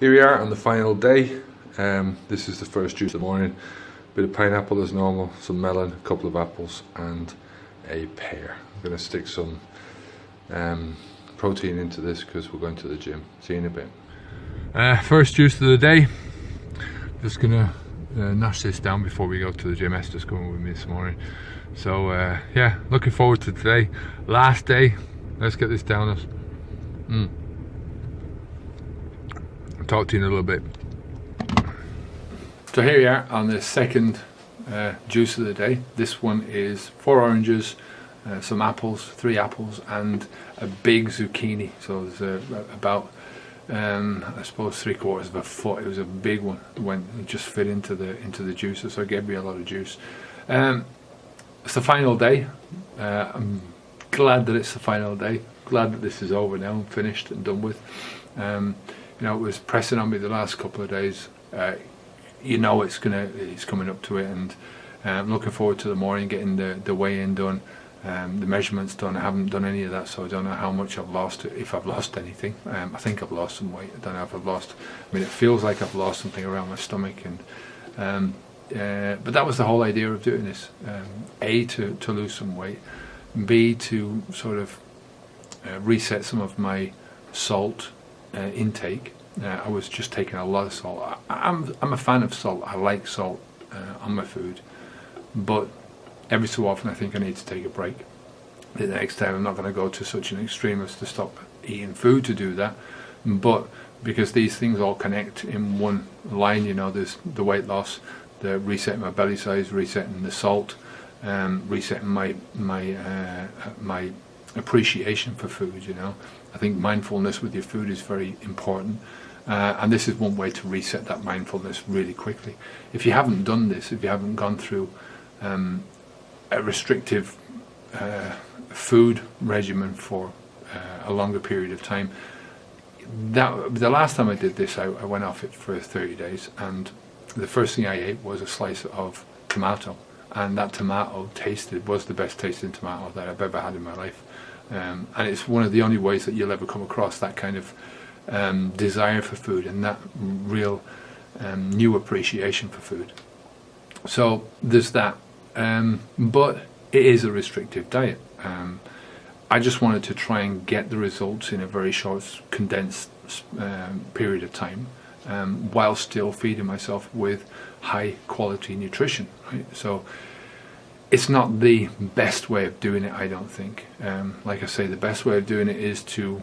Here we are on the final day. This is the first juice of the morning. Bit of pineapple as normal, some melon, a couple of apples and a pear. I'm going to stick some protein into this because we're going to the gym. See you in a bit. First juice of the day. Just going to notch this down before we go to the gym. Esther's going with me this morning. So yeah, looking forward to today. Last day. Let's get this down. I'll talk to you in a little bit. So here we are on the second juice of the day. This one is 4 oranges, some apples, 3 apples, and a big zucchini. So there's about I suppose 3/4 of a foot. It was a big one. It just fit into the juicer, so it gave me a lot of juice. It's the final day. I'm glad that it's the final day. Glad that this is over now and finished and done with. You know, it was pressing on me the last couple of days. You know, it's coming up to it, and I'm looking forward to the morning, getting the weigh-in done, the measurements done. I haven't done any of that, so I don't know how much I've lost, if I've lost anything. I think I've lost some weight. I don't know if I've lost. I mean, it feels like I've lost something around my stomach, and but that was the whole idea of doing this. A, to lose some weight. B, to sort of reset some of my salt intake. I was just taking a lot of salt. I'm a fan of salt. I like salt on my food, but every so often I think I need to take a break. The next time I'm not going to go to such an extreme as to stop eating food to do that, but because these things all connect in one line, you know, there's the weight loss, the resetting my belly size, resetting the salt, resetting my appreciation for food. You know, I think mindfulness with your food is very important, and this is one way to reset that mindfulness really quickly. If you haven't done this, if you haven't gone through a restrictive food regimen for a longer period of time, the last time I did this, I went off it for 30 days, and the first thing I ate was a slice of tomato, and that tomato was the best tasting tomato that I've ever had in my life. And it's one of the only ways that you'll ever come across that kind of desire for food and that real new appreciation for food. So there's that, but it is a restrictive diet. I just wanted to try and get the results in a very short, condensed period of time, while still feeding myself with high quality nutrition, right? So it's not the best way of doing it, I don't think. Like I say, the best way of doing it is to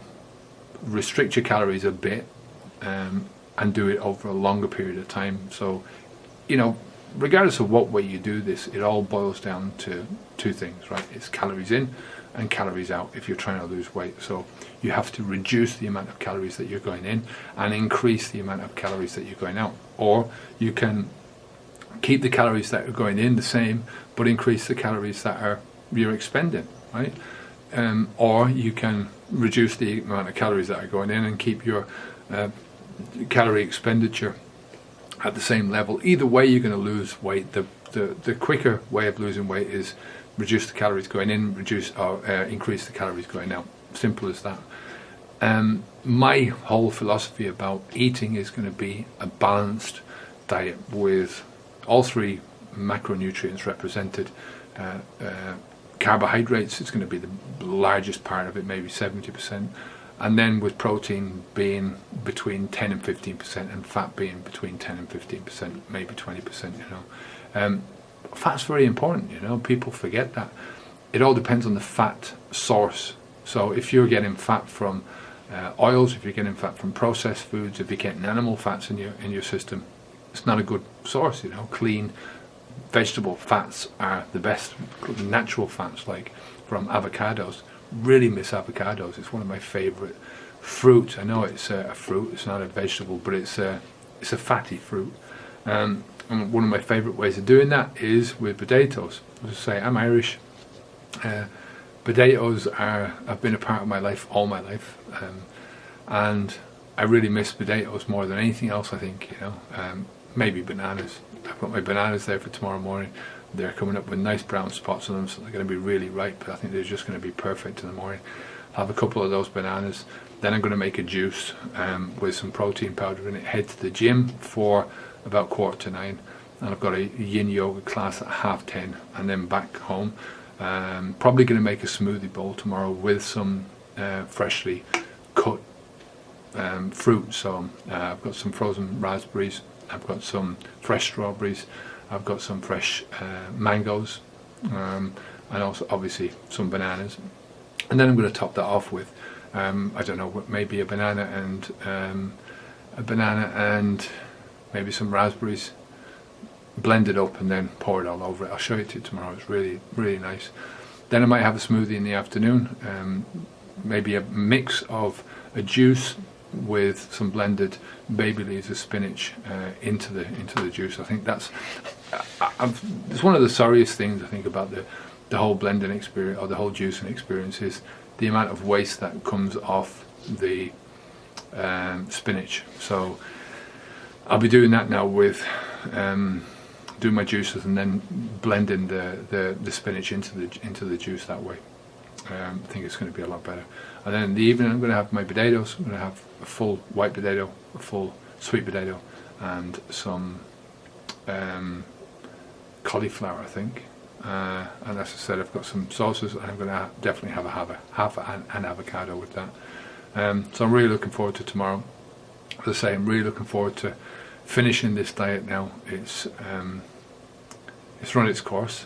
restrict your calories a bit, and do it over a longer period of time. So, you know, regardless of what way you do this, it all boils down to 2 things, right? It's calories in and calories out if you're trying to lose weight. So you have to reduce the amount of calories that you're going in and increase the amount of calories that you're going out. Or you can keep the calories that are going in the same, but increase the calories that you're expending, right? Or you can reduce the amount of calories that are going in and keep your calorie expenditure at the same level. Either way, you're going to lose weight. The quicker way of losing weight is reduce the calories going in, increase the calories going out. Simple as that. My whole philosophy about eating is going to be a balanced diet with all 3 macronutrients represented. Carbohydrates is going to be the largest part of it, maybe 70%, and then with protein being between 10 and 15%, and fat being between 10 and 15%, maybe 20%. You know, fat's very important. You know, people forget that. It all depends on the fat source. So if you're getting fat from oils, if you're getting fat from processed foods, if you're getting animal fats in your system, it's not a good source. You know, clean vegetable fats are the best. Natural fats, like from avocados. Really miss avocados. It's one of my favorite fruits. I know it's a fruit, it's not a vegetable, but it's a fatty fruit. And one of my favorite ways of doing that is with potatoes. As I say, I'm Irish. Potatoes have been a part of my life all my life, and I really miss potatoes more than anything else, I think. You know, maybe bananas. I've got my bananas there for tomorrow morning. They're coming up with nice brown spots on them, so they're going to be really ripe, but I think they're just going to be perfect in the morning. have a couple of those bananas. Then I'm going to make a juice with some protein powder in it, head to the gym for about 8:45, and I've got a yin yoga class at 10:30, and then back home. Probably going to make a smoothie bowl tomorrow with some freshly cut fruit. So I've got some frozen raspberries, I've got some fresh strawberries, I've got some fresh mangoes, and also obviously some bananas. And then I'm going to top that off with I don't know, maybe a banana and maybe some raspberries, blend it up and then pour it all over it. I'll show it to you tomorrow. It's really, really nice. Then I might have a smoothie in the afternoon, maybe a mix of a juice with some blended baby leaves of spinach into the juice. I think that's it's one of the sorriest things I think about the whole blending experience, or the whole juicing experience, is the amount of waste that comes off the spinach. So I'll be doing that now with doing my juices and then blending the spinach into the juice that way. I think it's going to be a lot better. And then in the evening I'm going to have my potatoes. I'm going to have a full white potato, a full sweet potato, and some cauliflower, I think. And as I said, I've got some sauces, and I'm going to definitely have an avocado with that. So I'm really looking forward to tomorrow. As I say, I'm really looking forward to finishing this diet now. It's run its course,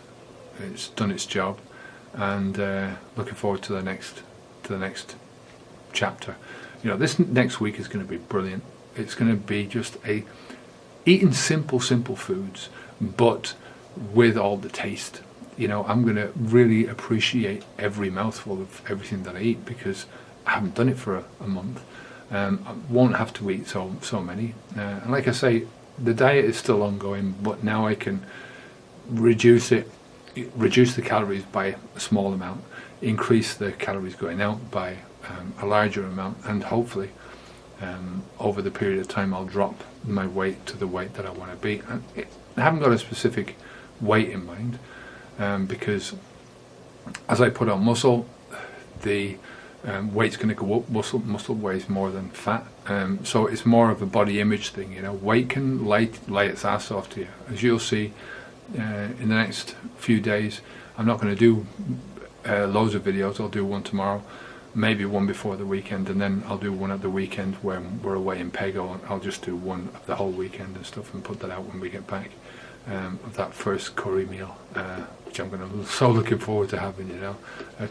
it's done its job, and looking forward to the next chapter. You know, this next week is going to be brilliant. It's going to be just eating simple foods, but with all the taste. You know, I'm going to really appreciate every mouthful of everything that I eat, because I haven't done it for a month. I won't have to eat so many. And like I say, the diet is still ongoing, but now I can reduce the calories by a small amount, increase the calories going out by a larger amount, and hopefully over the period of time I'll drop my weight to the weight that I want to be. I haven't got a specific weight in mind, because as I put on muscle, the weight's going to go up. Muscle weighs more than fat, so it's more of a body image thing. You know, weight can lay its ass off to you, as you'll see in the next few days. I'm not going to do loads of videos. I'll do one tomorrow, maybe one before the weekend, and then I'll do one at the weekend when we're away in Pego. I'll just do one of the whole weekend and stuff, and put that out when we get back, of that first curry meal, which I'm so looking forward to having. You know,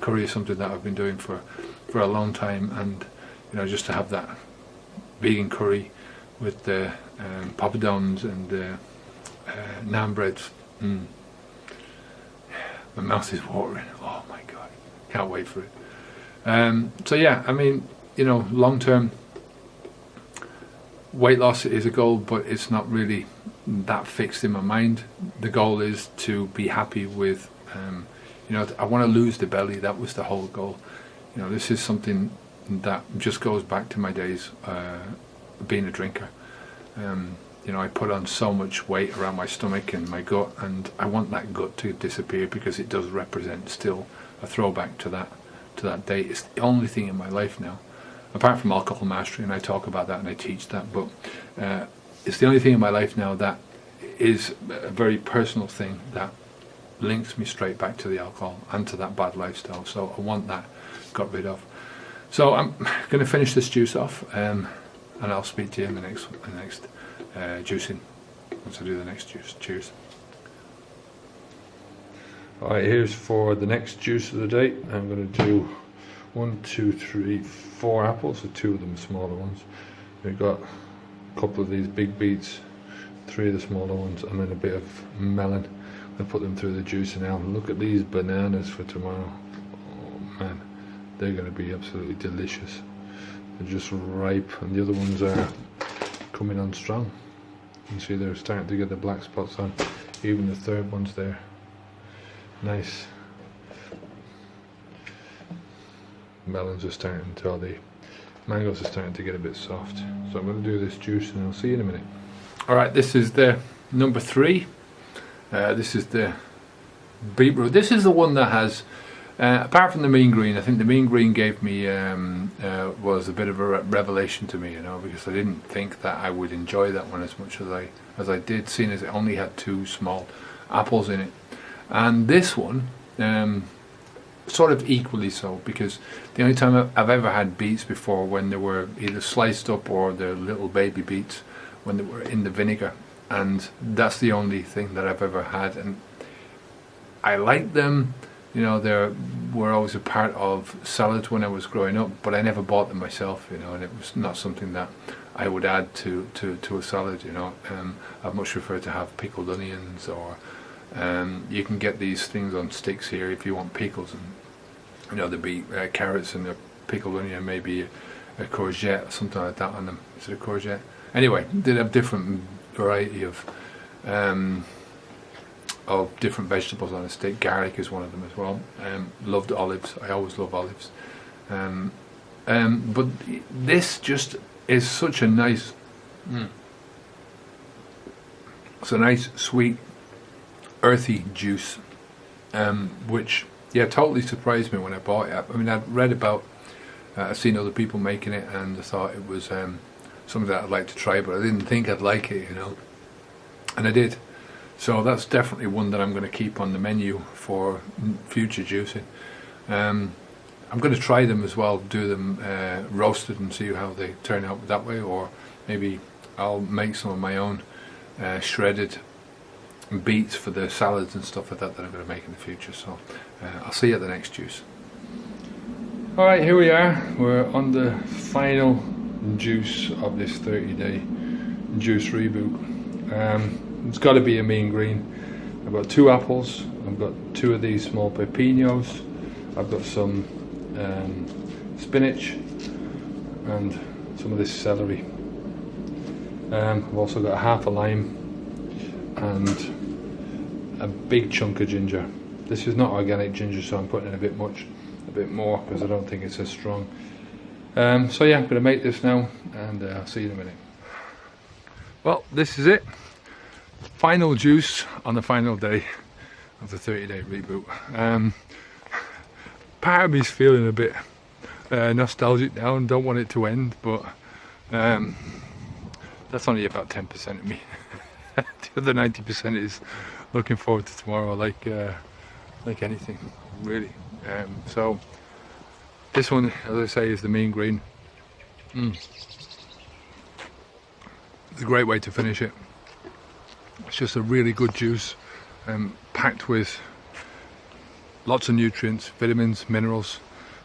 curry is something that I've been doing for a long time, and you know, just to have that vegan curry with the poppadoms and the naan breads. My mouth is watering. Oh my god, can't wait for it. So yeah, I mean, you know, long term weight loss is a goal, but it's not really that fixed in my mind. The goal is to be happy with, you know, I want to lose the belly. That was the whole goal. You know, this is something that just goes back to my days being a drinker. You know, I put on so much weight around my stomach and my gut, and I want that gut to disappear, because it does represent still a throwback to that day. It's the only thing in my life now, apart from alcohol mastery, and I talk about that and I teach that, but it's the only thing in my life now that is a very personal thing that links me straight back to the alcohol and to that bad lifestyle. So I want that got rid of. So I'm going to finish this juice off, and I'll speak to you in the next juicing, once I do the next juice. Cheers. Alright, here's for the next juice of the day. I'm going to do 1, 2, 3, 4 apples, so 2 of them smaller ones. We've got a couple of these big beets, 3 of the smaller ones, and then a bit of melon. I'm going to put them through the juicer now. Look at these bananas for tomorrow. Oh man, they're going to be absolutely delicious. They're just ripe, and the other ones are coming on strong. You can see they're starting to get the black spots on. Even the third one's there. Nice. Melons are starting to, the mangoes are starting to get a bit soft. So I'm going to do this juice and I'll see you in a minute. Alright, this is the number 3. This is the beetroot. This is the one that has Apart from the mean green, I think the mean green gave me was a bit of a revelation to me, you know, because I didn't think that I would enjoy that one as much as I did, seeing as it only had 2 small apples in it. And this one, sort of equally so, because the only time I've ever had beets before when they were either sliced up or the little baby beets when they were in the vinegar, and that's the only thing that I've ever had, and I like them. You know, they were always a part of salads when I was growing up, but I never bought them myself, you know, and it was not something that I would add to a salad, you know. I'd much prefer to have pickled onions, or you can get these things on sticks here if you want pickles, and you know, there'd be carrots and a pickled onion, maybe a courgette or something like that on them. Is it a courgette? Anyway, they'd have different variety of different vegetables on a stick. Garlic is one of them as well. Loved olives. I always love olives. But this just is such a nice, it's a nice, sweet, earthy juice, which, yeah, totally surprised me when I bought it. I mean, I'd read about, I've seen other people making it, and I thought it was something that I'd like to try, but I didn't think I'd like it, you know, and I did. So that's definitely one that I'm going to keep on the menu for future juicing. I'm going to try them as well, do them roasted and see how they turn out that way, or maybe I'll make some of my own shredded beets for the salads and stuff like that I'm going to make in the future. So I'll see you at the next juice. Alright, here we are. We're on the final juice of this 30-day juice reboot. It's got to be a mean green. I've got 2 apples, I've got 2 of these small pepinos, I've got some spinach and some of this celery. I've also got half a lime and a big chunk of ginger. This is not organic ginger, so I'm putting in a bit more because I don't think it's as strong. So yeah, I'm going to make this now, and I'll see you in a minute. Well, this is it. Final juice on the final day of the 30-day reboot. Part of me's feeling a bit nostalgic now and don't want it to end, but that's only about 10% of me. The other 90% is looking forward to tomorrow, like anything, really. So this one, as I say, is the mean green. It's a great way to finish it. It's just a really good juice, packed with lots of nutrients, vitamins, minerals,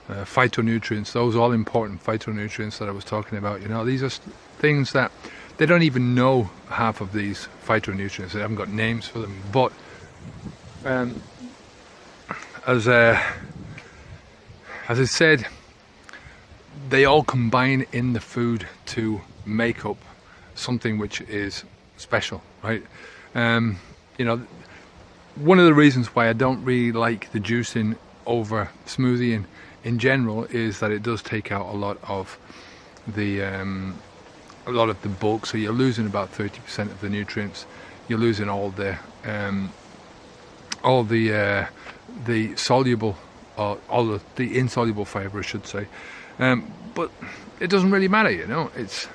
phytonutrients, those all important phytonutrients that I was talking about. You know, these are things that they don't even know half of these phytonutrients. They haven't got names for them, but as I said, they all combine in the food to make up something which is special, right? You know, one of the reasons why I don't really like the juicing over smoothie in general is that it does take out a lot of the bulk, so you're losing about 30% of the nutrients. You're losing all the soluble, all of the insoluble fiber, I should say. But it doesn't really matter, you know. It's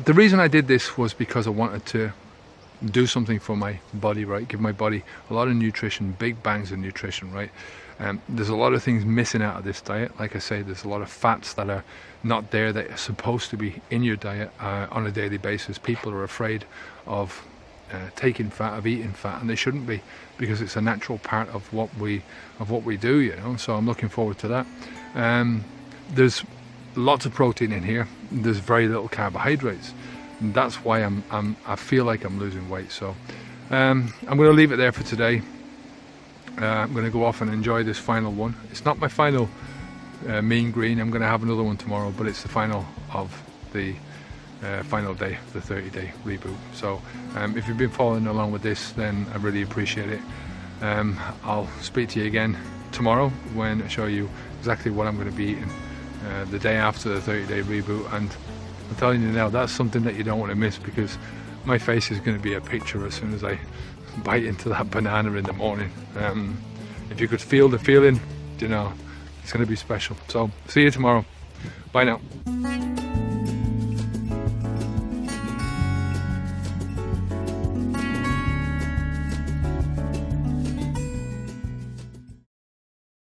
the reason I did this was because I wanted to do something for my body, right? Give my body a lot of nutrition, big bangs of nutrition, right? There's a lot of things missing out of this diet. Like I say, there's a lot of fats that are not there that are supposed to be in your diet on a daily basis. People are afraid of taking fat, of eating fat, and they shouldn't be, because it's a natural part of what we do, you know. So I'm looking forward to that. There's lots of protein in here. There's very little carbohydrates. And that's why I feel like I'm losing weight. So I'm going to leave it there for today. I'm going to go off and enjoy this final one. It's not my final mean green. I'm going to have another one tomorrow, but it's the final of the final day of the 30-day reboot. So if you've been following along with this, then I really appreciate it. I'll speak to you again tomorrow when I show you exactly what I'm going to be eating the day after the 30-day reboot. And I'm telling you now, that's something that you don't want to miss, because my face is going to be a picture as soon as I bite into that banana in the morning. If you could feel the feeling You know, it's going to be special. So see you tomorrow. Bye now.